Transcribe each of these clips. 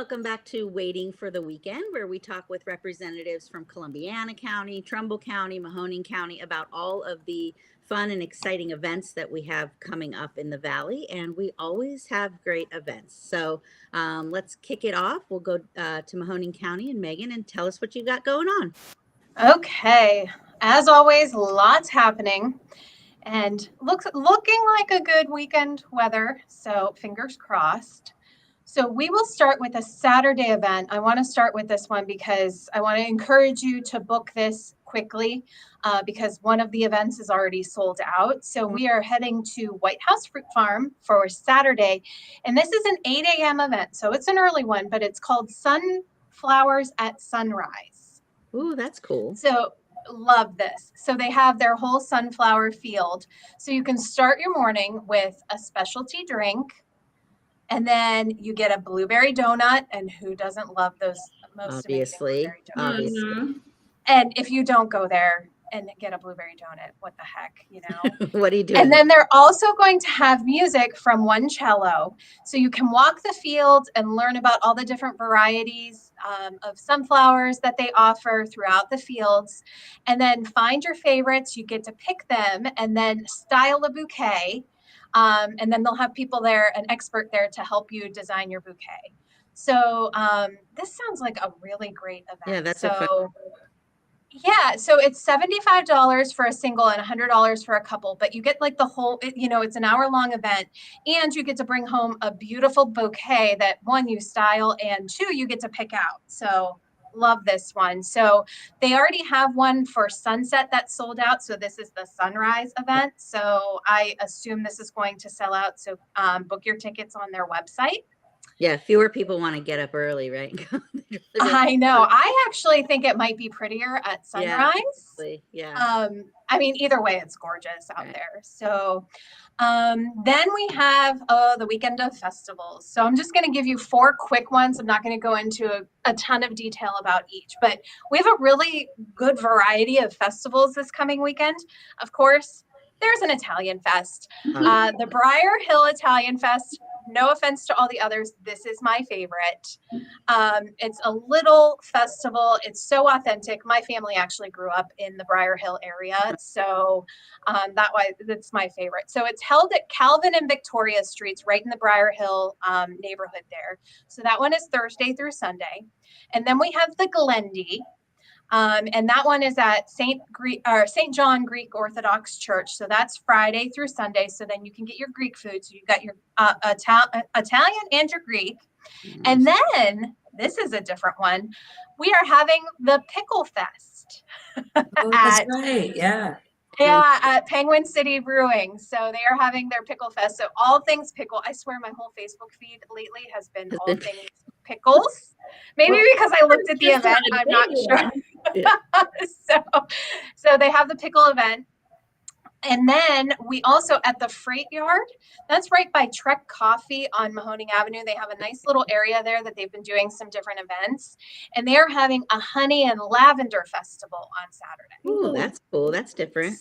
welcome back to Waiting for the Weekend, where we talk with representatives from Columbiana County, Trumbull County, Mahoning County about all of the fun and exciting events that we have coming up in the Valley, and we always have great events. So let's kick it off. We'll go to Mahoning County and Megan and tell us what you got going on. Okay, as always, lots happening and looking like a good weekend weather, so fingers crossed. So we will start with a Saturday event. I want to start with this one because I want to encourage you to book this quickly because one of the events is already sold out. So we are heading to White House Fruit Farm for Saturday, and this is an 8 a.m. event, so it's an early one, but it's called Sunflowers at Sunrise. Ooh, that's cool. So love this. So they have their whole sunflower field. So you can start your morning with a specialty drink, and then you get a blueberry donut. And who doesn't love those most amazing blueberry donuts? Obviously. And if you don't go there and get a blueberry donut, what the heck, you know? What are you doing? And then they're also going to have music from one cello. So you can walk the field and learn about all the different varieties of sunflowers that they offer throughout the fields. And then find your favorites. You get to pick them and then style a bouquet. And then they'll have people there, an expert there to help you design your bouquet. So this sounds like a really great event. Yeah, that's Yeah, so it's $75 for a single and $100 for a couple, but you get like the whole, it's an hour-long event, and you get to bring home a beautiful bouquet that, one, you style, and two, you get to pick out. So love this one. So they already have one for sunset that's sold out. So this is the sunrise event. So I assume this is going to sell out. So book your tickets on their website. Yeah, fewer people want to get up early, right? I know. I actually think it might be prettier at sunrise. Yeah. I mean, either way, it's gorgeous out there. So then we have the weekend of festivals. So I'm just going to give you 4 quick ones. I'm not going to go into a ton of detail about each, but we have a really good variety of festivals this coming weekend. Of course, there's an Italian Fest, the Briar Hill Italian Fest. No offense to all the others, this is my favorite. It's a little festival. It's so authentic. My family actually grew up in the Briar Hill area, so that's my favorite. So it's held at Calvin and Victoria Streets, right in the Briar Hill neighborhood there. So that one is Thursday through Sunday. And then we have the Glendy. And that one is at St. John Greek Orthodox Church. So that's Friday through Sunday. So then you can get your Greek food. So you got your Italian and your Greek. Nice. And then this is a different one. We are having the Pickle Fest. That's right. Yeah. Yeah, at Penguin City Brewing. So they are having their Pickle Fest. So all things pickle. I swear my whole Facebook feed lately has been all things pickles. Maybe because I looked at the event, I'm not sure. So they have the pickle event. And then we also at the Freight Yard, that's right by Trek Coffee on Mahoning Avenue. They have a nice little area there that they've been doing some different events. And they're having a honey and lavender festival on Saturday. Ooh, that's cool. That's different.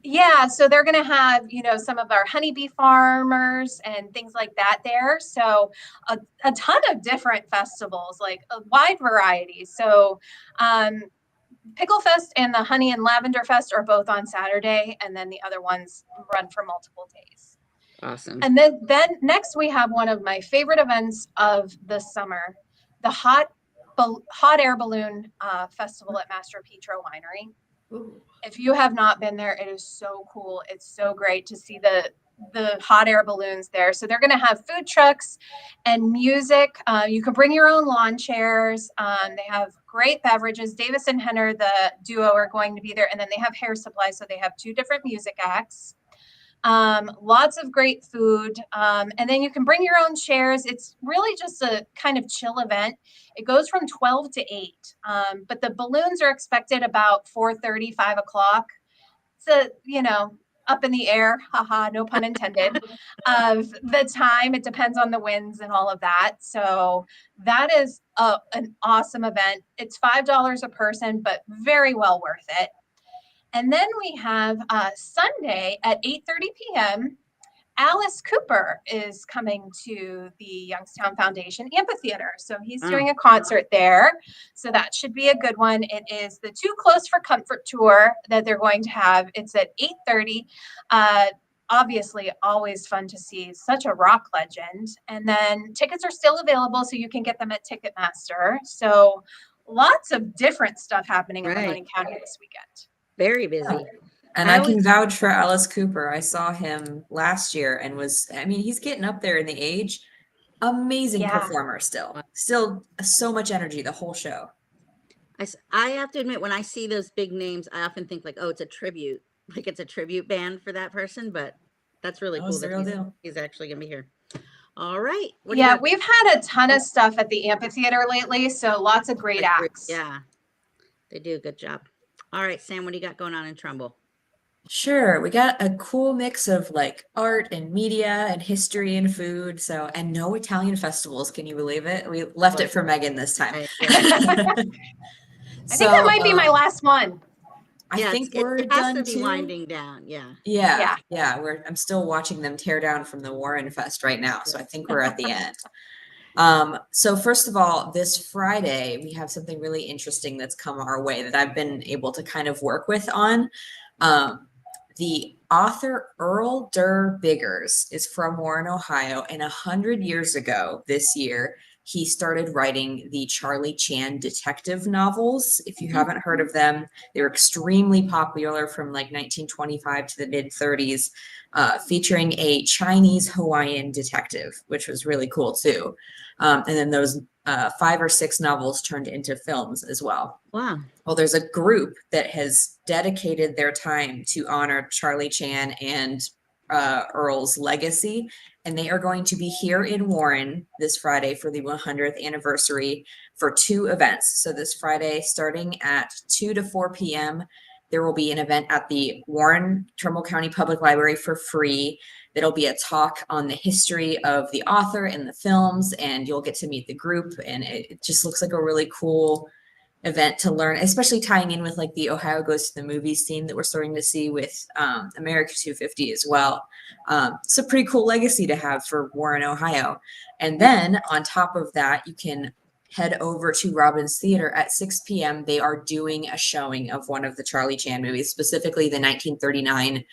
Yeah, so they're going to have, some of our honeybee farmers and things like that there. So a ton of different festivals, like a wide variety. So Pickle Fest and the Honey and Lavender Fest are both on Saturday, and then the other ones run for multiple days. Awesome. And then next we have one of my favorite events of the summer, the Hot Air Balloon Festival at Mastro Pietro Winery. Ooh. If you have not been there, it is so cool. It's so great to see the hot air balloons there. So they're going to have food trucks and music. You can bring your own lawn chairs. They have great beverages. Davis and Henner, the duo, are going to be there. And then they have hair supplies. So they have 2 different music acts. Lots of great food. And then you can bring your own chairs. It's really just a kind of chill event. It goes from 12 to 8. But the balloons are expected about 4:30, 5 o'clock. So, up in the air, haha, no pun intended, of the time. It depends on the winds and all of that. So that is an awesome event. It's $5 a person, but very well worth it. And then we have Sunday at 8:30 p.m. Alice Cooper is coming to the Youngstown Foundation Amphitheater. So he's doing a concert there. So that should be a good one. It is the Too Close for Comfort tour that they're going to have. It's at 8:30. Obviously, always fun to see such a rock legend. And then tickets are still available, so you can get them at Ticketmaster. So lots of different stuff happening in Mahoning County this weekend. Very busy. And I can vouch for Alice Cooper. I saw him last year and he's getting up there in the age. Amazing performer still so much energy the whole show. I have to admit, when I see those big names, I often think like, oh, it's a tribute. Like it's a tribute band for that person, but that's really cool that he's actually gonna be here. All right. Yeah, we've had a ton of stuff at the amphitheater lately, so lots of great acts. Yeah, they do a good job. All right, Sam, what do you got going on in Trumbull? Sure, we got a cool mix of like art and media and history and food. So, and no Italian festivals. Can you believe it? We left it for Megan this time. I think that might be my last one. I think we're it has done to be winding down. Yeah. I'm still watching them tear down from the Warren Fest right now. So I think we're at the end. So first of all, this Friday, we have something really interesting that's come our way that I've been able to kind of work with on. The author Earl Durr Biggers is from Warren, Ohio, and 100 years ago this year, he started writing the Charlie Chan detective novels. If you haven't heard of them, they were extremely popular from like 1925 to the mid-30s, featuring a Chinese Hawaiian detective, which was really cool too. And then those 5 or 6 novels turned into films as well. Wow. Well, there's a group that has dedicated their time to honor Charlie Chan and Earl's legacy, and they are going to be here in Warren this Friday for the 100th anniversary for 2 events. So this Friday, starting at 2 to 4 p.m., there will be an event at the Warren Trumbull County Public Library for free. That'll be a talk on the history of the author and the films, and you'll get to meet the group. And it just looks like a really cool event to learn, especially tying in with like the Ohio Goes to the Movies theme that we're starting to see with America 250 as well. It's a pretty cool legacy to have for Warren, Ohio. And then on top of that, you can head over to Robbins Theater at 6 p.m. They are doing a showing of one of the Charlie Chan movies, specifically the 1939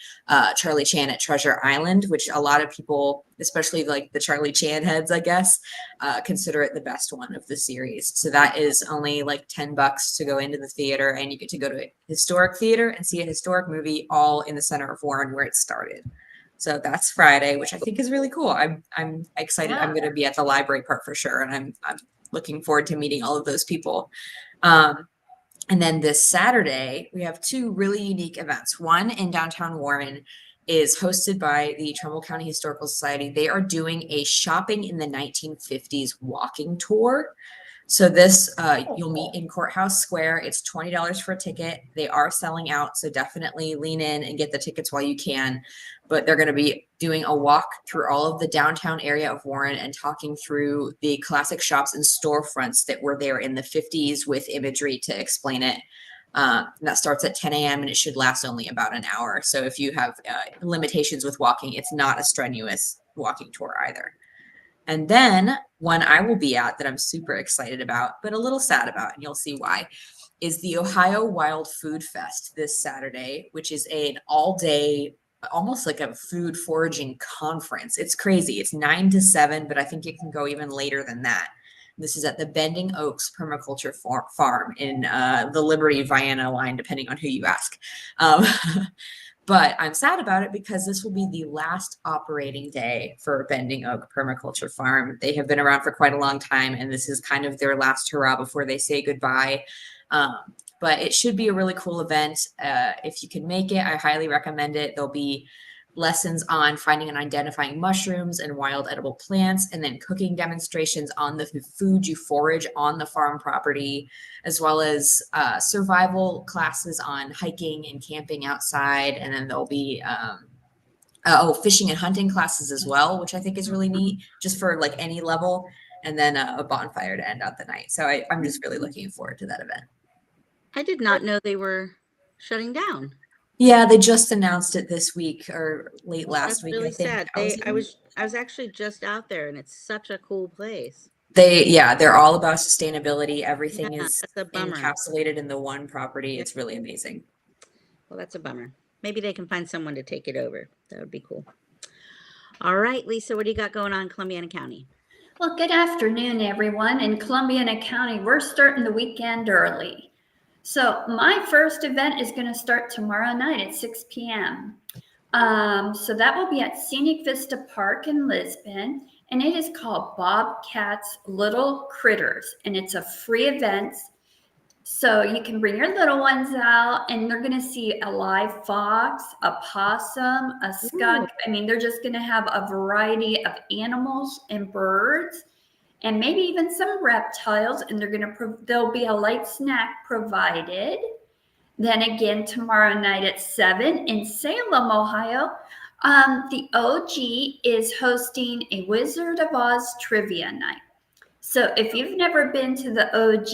Charlie Chan at Treasure Island, which a lot of people, especially like the Charlie Chan heads, I guess, consider it the best one of the series. So that is only like $10 to go into the theater, and you get to go to a historic theater and see a historic movie all in the center of Warren where it started. So that's Friday, which I think is really cool. I'm excited. Yeah. I'm going to be at the library part for sure, and I'm looking forward to meeting all of those people. And then this Saturday, we have 2 really unique events. One in downtown Warren is hosted by the Trumbull County Historical Society. They are doing a shopping in the 1950s walking tour. So this, you'll meet in Courthouse Square. It's $20 for a ticket. They are selling out, so definitely lean in and get the tickets while you can. But they're going to be doing a walk through all of the downtown area of Warren and talking through the classic shops and storefronts that were there in the 50s with imagery to explain it. And that starts at 10 a.m. and it should last only about an hour. So if you have limitations with walking, it's not a strenuous walking tour either. And then one I will be at that I'm super excited about, but a little sad about, and you'll see why, is the Ohio Wild Food Fest this Saturday, which is an all-day, almost like a food foraging conference. It's crazy. It's 9 to 7, but I think it can go even later than that. This is at the Bending Oaks Permaculture Farm in the Liberty-Vienna line, depending on who you ask. But I'm sad about it because this will be the last operating day for Bending Oak Permaculture Farm. They have been around for quite a long time, and this is kind of their last hurrah before they say goodbye. But it should be a really cool event. If you can make it, I highly recommend it. There'll be lessons on finding and identifying mushrooms and wild edible plants, and then cooking demonstrations on the food you forage on the farm property, as well as survival classes on hiking and camping outside. And then there'll be fishing and hunting classes as well, which I think is really neat, just for like any level, and then a bonfire to end out the night. So I'm just really looking forward to that event. I did not know they were shutting down. Yeah, they just announced it this week or late last That's week, I really think. sad. I was actually just out there and it's such a cool place. They're all about sustainability. Yeah, Everything is that's a bummer. encapsulated in the one property. Yeah. It's really amazing. Well, that's a bummer. Maybe they can find someone to take it over. That would be cool. All right, Lisa, what do you got going on in Columbiana County? Well, good afternoon, everyone. In Columbiana County, we're starting the weekend early. So my first event is going to start tomorrow night at 6 p.m. So that will be at Scenic Vista Park in Lisbon, and it is called Bobcat's Little Critters, and it's a free event. So you can bring your little ones out and they're going to see a live fox, a possum, a skunk. I mean, they're just going to have a variety of animals and birds and maybe even some reptiles. And there'll be a light snack provided. Then again, tomorrow night at 7 in Salem, Ohio, the OG is hosting a Wizard of Oz trivia night. So if you've never been to the OG,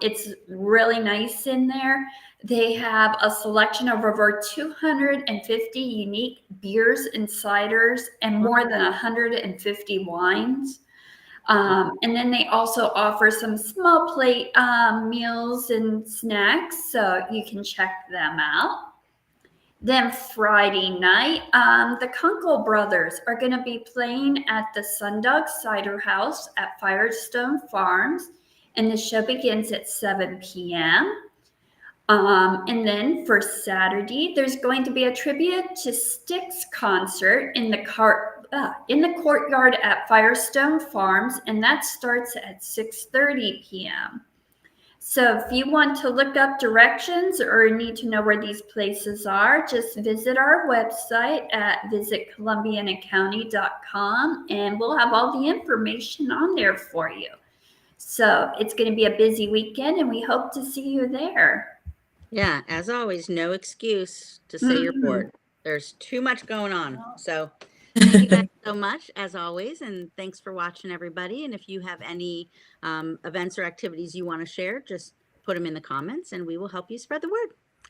it's really nice in there. They have a selection of over 250 unique beers and ciders and more than 150 wines. And then they also offer some small plate meals and snacks, so you can check them out. Then Friday night, the Kunkel brothers are going to be playing at the Sundog Cider House at Firestone Farms, and the show begins at 7 p.m. And then for Saturday, there's going to be a tribute to Styx concert in the courtyard at Firestone Farms, and that starts at 6:30 p.m. So if you want to look up directions or need to know where these places are, just visit our website at visitcolumbianacounty.com and we'll have all the information on there for you. So it's going to be a busy weekend and we hope to see you there. Yeah, as always, no excuse to say you're bored. There's too much going on. So thank you guys so much, as always, and thanks for watching, everybody. And if you have any events or activities you want to share, just put them in the comments and we will help you spread the word.